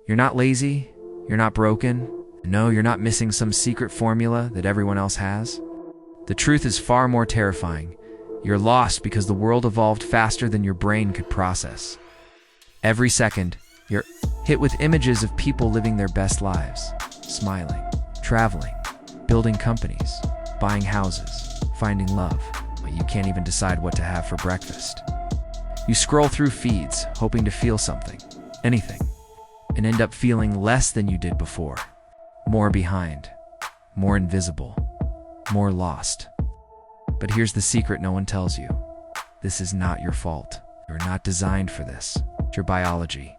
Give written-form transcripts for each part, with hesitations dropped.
You're not lazy, you're not broken, and no, you're not missing some secret formula that everyone else has. The truth is far more terrifying. You're lost because the world evolved faster than your brain could process. Every second, you're hit with images of people living their best lives, smiling, traveling, building companies, buying houses, finding love, but you can't even decide what to have for breakfast. You scroll through feeds, hoping to feel something, anything, and end up feeling less than you did before. More behind, more invisible, more lost. But here's the secret no one tells you. This is not your fault. You're not designed for this. It's your biology.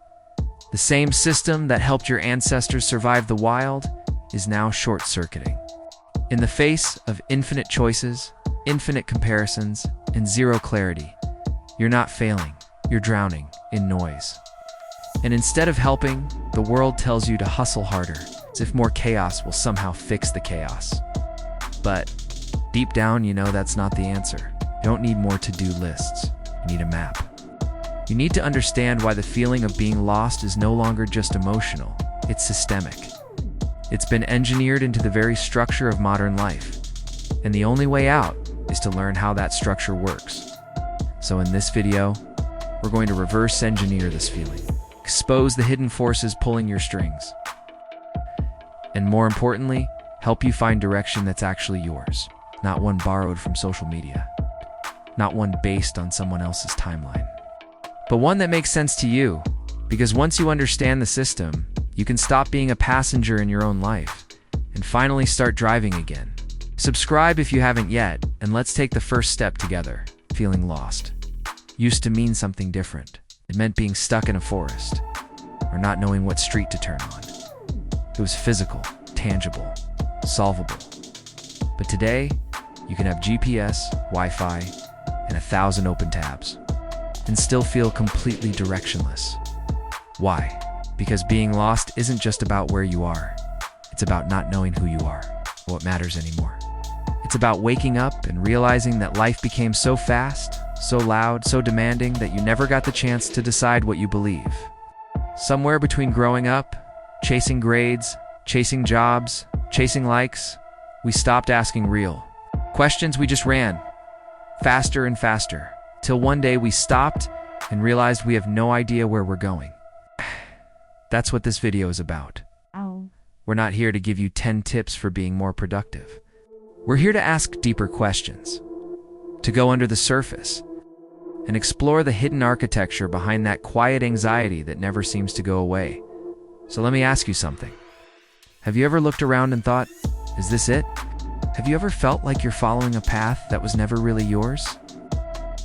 The same system that helped your ancestors survive the wild is now short-circuiting. In the face of infinite choices, infinite comparisons, and zero clarity, you're not failing, you're drowning in noise. And instead of helping, the world tells you to hustle harder, as if more chaos will somehow fix the chaos. But deep down, you know that's not the answer. You don't need more to-do lists. You need a map. You need to understand why the feeling of being lost is no longer just emotional, it's systemic. It's been engineered into the very structure of modern life. And the only way out is to learn how that structure works. So in this video, we're going to reverse engineer this feeling, expose the hidden forces pulling your strings, and more importantly, help you find direction that's actually yours, not one borrowed from social media, not one based on someone else's timeline, but one that makes sense to you, because once you understand the system, you can stop being a passenger in your own life and finally start driving again. Subscribe if you haven't yet, and let's take the first step together. Feeling lost used to mean something different. It meant being stuck in a forest or not knowing what street to turn on. It was physical, tangible, solvable. But today, you can have GPS, Wi-Fi, and 1,000 open tabs and still feel completely directionless. Why? Because being lost isn't just about where you are. It's about not knowing who you are, or what matters anymore. It's about waking up and realizing that life became so fast, so loud, so demanding that you never got the chance to decide what you believe. Somewhere between growing up, chasing grades, chasing jobs, chasing likes, we stopped asking real questions. We just ran faster and faster, till one day we stopped and realized we have no idea where we're going. That's what this video is about. We're not here to give you 10 tips for being more productive. We're here to ask deeper questions, to go under the surface, and explore the hidden architecture behind that quiet anxiety that never seems to go away. So let me ask you something. Have you ever looked around and thought, is this it? Have you ever felt like you're following a path that was never really yours?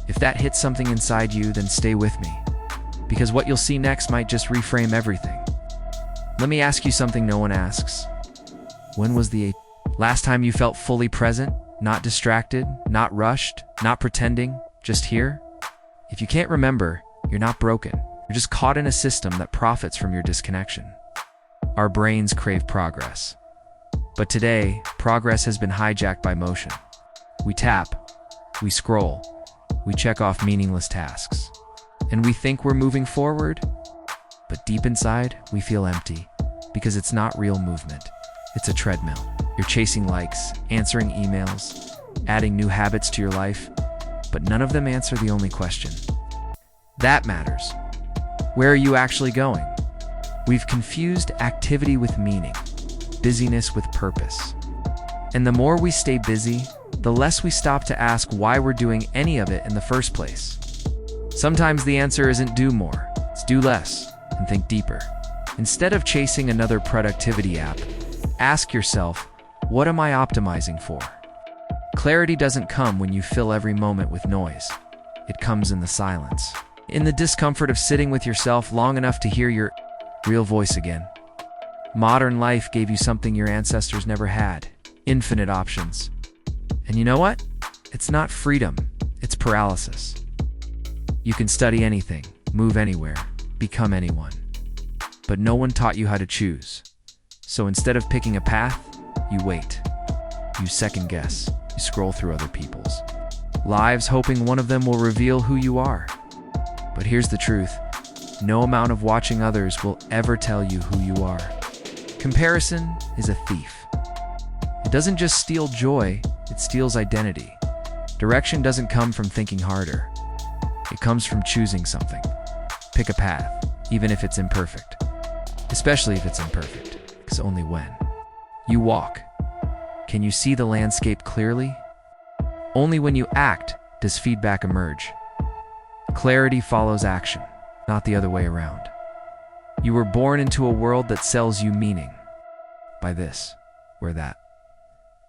If that hits something inside you, then stay with me, because what you'll see next might just reframe everything. Let me ask you something no one asks. When was the last time you felt fully present, not distracted, not rushed, not pretending, just here? If you can't remember, you're not broken. You're just caught in a system that profits from your disconnection. Our brains crave progress. But today, progress has been hijacked by motion. We tap, we scroll, we check off meaningless tasks, and we think we're moving forward. But deep inside, we feel empty, because it's not real movement. It's a treadmill. You're chasing likes, answering emails, adding new habits to your life, but none of them answer the only question. That matters. Where are you actually going? We've confused activity with meaning, busyness with purpose. And the more we stay busy, the less we stop to ask why we're doing any of it in the first place. Sometimes the answer isn't do more, it's do less and think deeper. Instead of chasing another productivity app, ask yourself, what am I optimizing for? Clarity doesn't come when you fill every moment with noise. It comes in the silence, in the discomfort of sitting with yourself long enough to hear your real voice again. Modern life gave you something your ancestors never had: infinite options. And you know what? It's not freedom, it's paralysis. You can study anything, move anywhere, become anyone. But no one taught you how to choose. So instead of picking a path, you wait. You second guess. You scroll through other people's lives, hoping one of them will reveal who you are. But here's the truth. No amount of watching others will ever tell you who you are. Comparison is a thief. It doesn't just steal joy, it steals identity. Direction doesn't come from thinking harder. It comes from choosing something. Pick a path, even if it's imperfect. Especially if it's imperfect, because only when you walk, can you see the landscape clearly? Only when you act does feedback emerge. Clarity follows action, not the other way around. You were born into a world that sells you meaning. Buy this, wear that.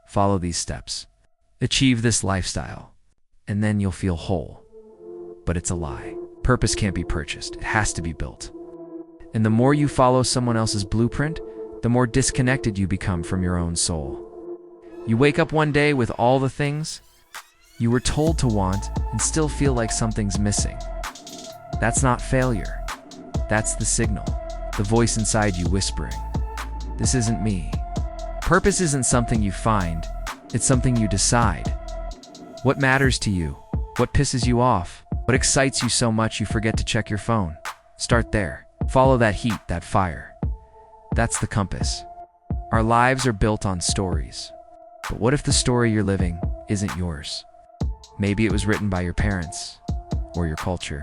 Follow these steps. Achieve this lifestyle, and then you'll feel whole. But it's a lie. Purpose can't be purchased. It has to be built. And the more you follow someone else's blueprint, the more disconnected you become from your own soul. You wake up one day with all the things you were told to want and still feel like something's missing. That's not failure. That's the signal, the voice inside you whispering, "This isn't me." Purpose isn't something you find, it's something you decide. What matters to you? What pisses you off? What excites you so much you forget to check your phone? Start there. Follow that heat, that fire. That's the compass. Our lives are built on stories. But what if the story you're living isn't yours? Maybe it was written by your parents, or your culture,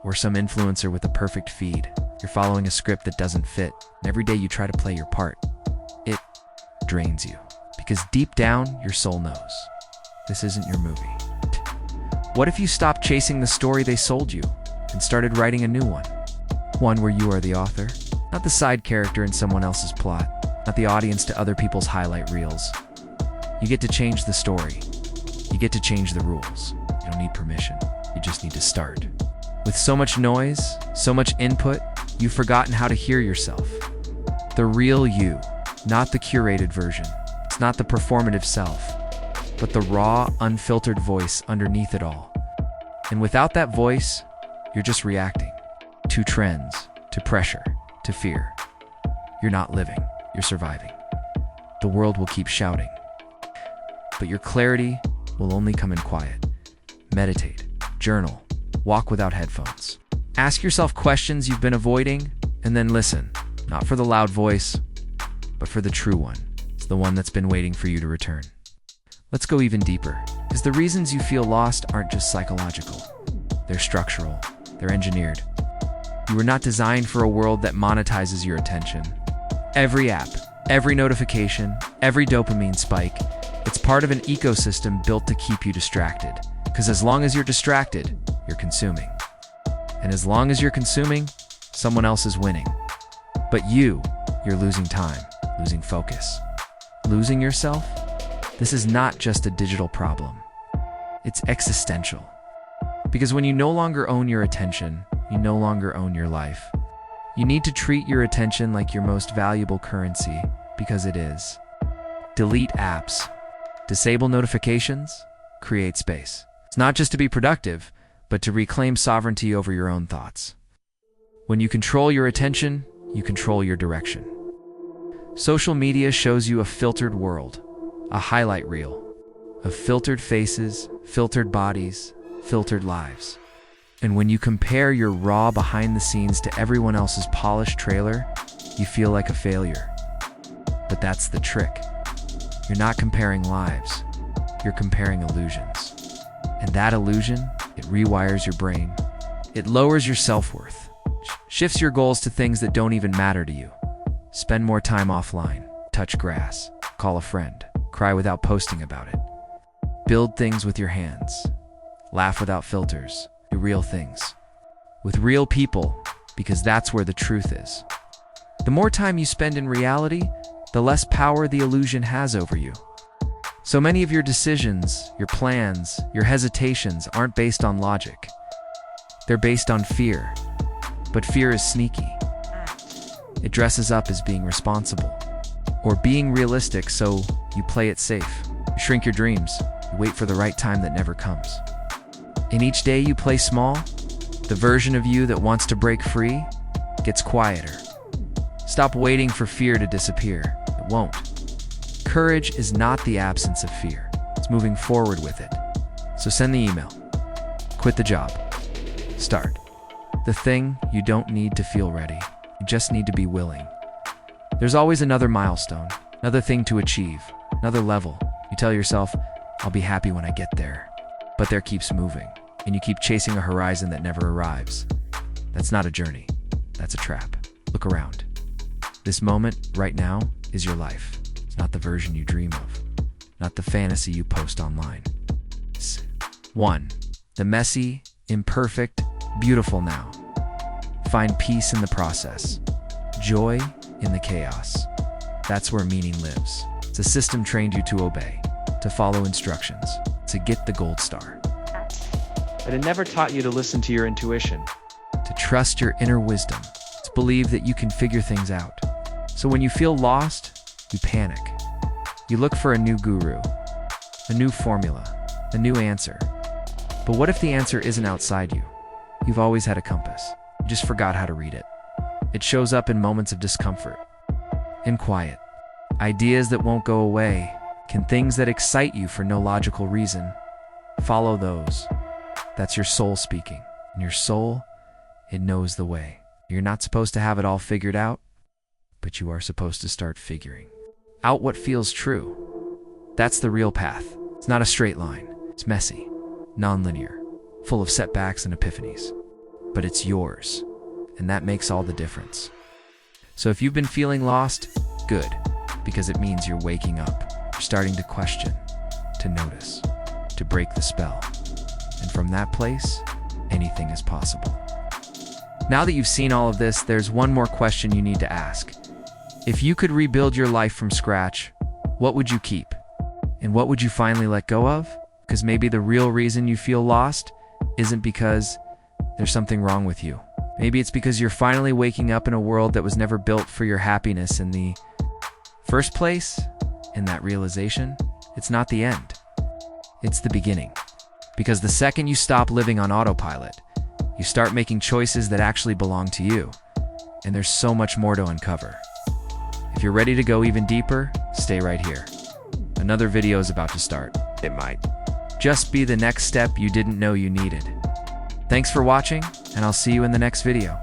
or some influencer with a perfect feed. You're following a script that doesn't fit, and every day you try to play your part. It drains you, because deep down, your soul knows. This isn't your movie. What if you stopped chasing the story they sold you, and started writing a new one? One where you are the author, not the side character in someone else's plot, not the audience to other people's highlight reels. You get to change the story. You get to change the rules. You don't need permission. You just need to start. With so much noise, so much input, you've forgotten how to hear yourself. The real you, not the curated version. It's not the performative self, but the raw, unfiltered voice underneath it all. And without that voice, you're just reacting to trends, to pressure, to fear. You're not living, you're surviving. The world will keep shouting, but your clarity will only come in quiet. Meditate, journal, walk without headphones. Ask yourself questions you've been avoiding, and then listen, not for the loud voice, but for the true one. It's the one that's been waiting for you to return. Let's go even deeper, because the reasons you feel lost aren't just psychological. They're structural, they're engineered. You were not designed for a world that monetizes your attention. Every app, every notification, every dopamine spike, it's part of an ecosystem built to keep you distracted. Because as long as you're distracted, you're consuming. And as long as you're consuming, someone else is winning. But you're losing time, losing focus. Losing yourself? This is not just a digital problem. It's existential. Because when you no longer own your attention, you no longer own your life. You need to treat your attention like your most valuable currency, because it is. Delete apps. Disable notifications. Create space. It's not just to be productive, but to reclaim sovereignty over your own thoughts. When you control your attention, you control your direction. Social media shows you a filtered world, a highlight reel of filtered faces, filtered bodies, filtered lives. And when you compare your raw behind the scenes to everyone else's polished trailer, you feel like a failure. But that's the trick. You're not comparing lives, you're comparing illusions. And that illusion, it rewires your brain. It lowers your self-worth, shifts your goals to things that don't even matter to you. Spend more time offline, touch grass, call a friend, cry without posting about it. Build things with your hands, laugh without filters, do real things. With real people, because that's where the truth is. The more time you spend in reality, the less power the illusion has over you. So many of your decisions, your plans, your hesitations aren't based on logic. They're based on fear. But fear is sneaky. It dresses up as being responsible or being realistic, so you play it safe. You shrink your dreams. You wait for the right time that never comes. And each day you play small, the version of you that wants to break free gets quieter. Stop waiting for fear to disappear. It won't. Courage is not the absence of fear. It's moving forward with it. So send the email. Quit the job. Start. The thing, you don't need to feel ready. You just need to be willing. There's always another milestone, another thing to achieve, another level. You tell yourself, I'll be happy when I get there. But there keeps moving, and you keep chasing a horizon that never arrives. That's not a journey. That's a trap. Look around. This moment, right now, is your life. It's not the version you dream of, not the fantasy you post online. 1. The messy, imperfect, beautiful now. Find peace in the process, joy in the chaos. That's where meaning lives. It's a system trained you to obey, to follow instructions, to get the gold star. But it never taught you to listen to your intuition. To trust your inner wisdom, to believe that you can figure things out. So when you feel lost, you panic. You look for a new guru, a new formula, a new answer. But what if the answer isn't outside you? You've always had a compass. You just forgot how to read it. It shows up in moments of discomfort, in quiet. Ideas that won't go away, things that excite you for no logical reason. Follow those. That's your soul speaking. And your soul, it knows the way. You're not supposed to have it all figured out, but you are supposed to start figuring out what feels true. That's the real path. It's not a straight line. It's messy, non-linear, full of setbacks and epiphanies. But it's yours, and that makes all the difference. So if you've been feeling lost, good, because it means you're waking up. You're starting to question, to notice, to break the spell. And from that place, anything is possible. Now that you've seen all of this, there's one more question you need to ask. If you could rebuild your life from scratch, what would you keep? And what would you finally let go of? Because maybe the real reason you feel lost isn't because there's something wrong with you. Maybe it's because you're finally waking up in a world that was never built for your happiness in the first place. And that realization, it's not the end. It's the beginning. Because the second you stop living on autopilot, you start making choices that actually belong to you. And there's so much more to uncover. If you're ready to go even deeper, stay right here. Another video is about to start. It might just be the next step you didn't know you needed. Thanks for watching, and I'll see you in the next video.